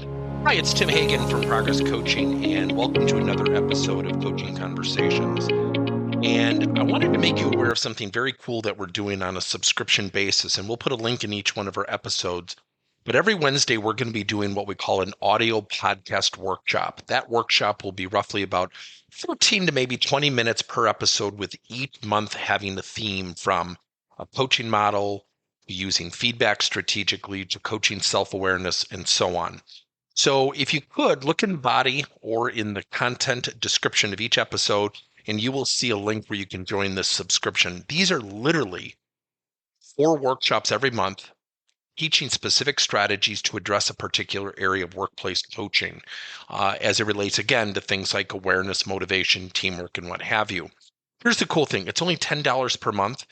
Hi, it's Tim Hagen from Progress Coaching, and welcome to another episode of Coaching Conversations. And I wanted to make you aware of something very cool that we're doing on a subscription basis, and we'll put a link in each one of our episodes. But every Wednesday, we're going to be doing what we call an audio podcast workshop. That workshop will be roughly about 14 to maybe 20 minutes per episode, with each month having a theme from a coaching model, using feedback strategically, to coaching self-awareness, and so on. So if you could, look in the body or in the content description of each episode, and you will see a link where you can join this subscription. These are literally 4 workshops every month, teaching specific strategies to address a particular area of workplace coaching, as it relates, again, to things like awareness, motivation, teamwork, and what have you. Here's the cool thing. It's only $10 per month,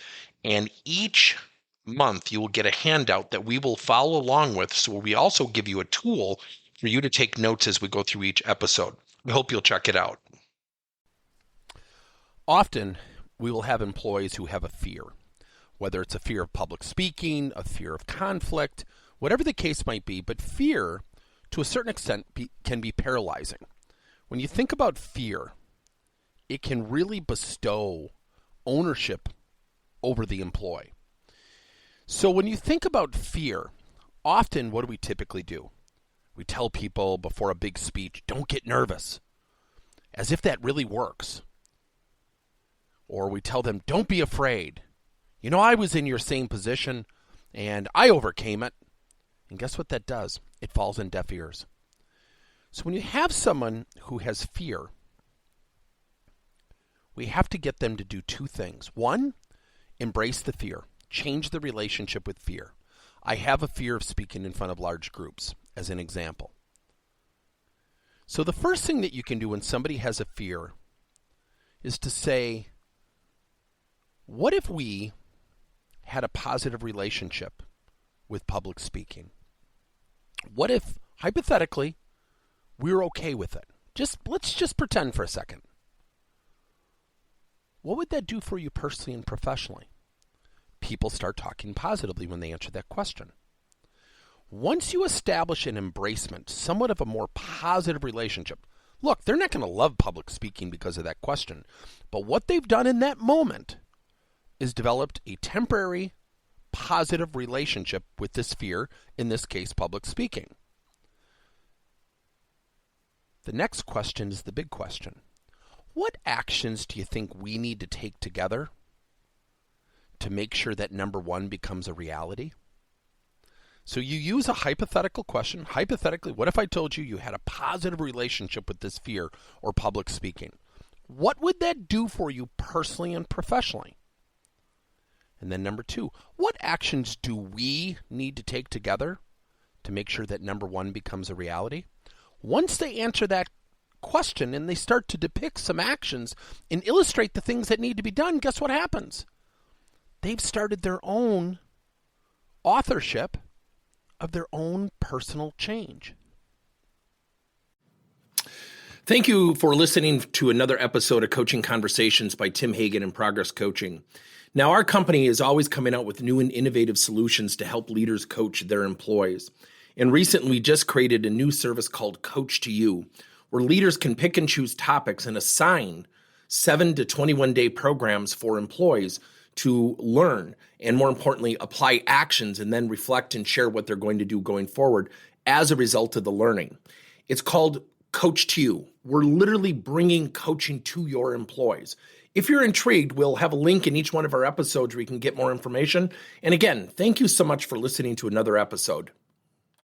and each month you will get a handout that we will follow along with. So we also give you a tool for you to take notes as we go through each episode. We hope you'll check it out. Often, we will have employees who have a fear, whether it's a fear of public speaking, a fear of conflict, whatever the case might be. But fear, to a certain extent, can be paralyzing. When you think about fear, it can really bestow ownership over the employee. So when you think about fear, often what do we typically do? We tell people before a big speech, don't get nervous, as if that really works. Or we tell them, don't be afraid. You know, I was in your same position, and I overcame it. And guess what that does? It falls in deaf ears. So when you have someone who has fear, we have to get them to do 2 things. 1, embrace the fear. Change the relationship with fear. I have a fear of speaking in front of large groups, as an example. So the first thing that you can do when somebody has a fear is to say, what if we had a positive relationship with public speaking? What if, hypothetically, we're okay with it? Let's just pretend for a second. What would that do for you personally and professionally? People start talking positively when they answer that question. Once you establish an embracement, somewhat of a more positive relationship, look, they're not going to love public speaking because of that question, but what they've done in that moment is developed a temporary positive relationship with this fear, in this case, public speaking. The next question is the big question. What actions do you think we need to take together to make sure that number 1 becomes a reality? So you use a hypothetical question. Hypothetically, what if I told you you had a positive relationship with this fear or public speaking? What would that do for you personally and professionally? And then number 2, what actions do we need to take together to make sure that number 1 becomes a reality? Once they answer that question and they start to depict some actions and illustrate the things that need to be done, guess what happens? They've started their own authorship of their own personal change. Thank you for listening to another episode of Coaching Conversations by Tim Hagen and Progress Coaching. Now, our company is always coming out with new and innovative solutions to help leaders coach their employees. And recently, we just created a new service called Coach to You, where leaders can pick and choose topics and assign 7 to 21-day programs for employees to learn and, more importantly, apply actions and then reflect and share what they're going to do going forward as a result of the learning. It's called Coach to You. We're literally bringing coaching to your employees. If you're intrigued, we'll have a link in each one of our episodes where you can get more information. And again, thank you so much for listening to another episode.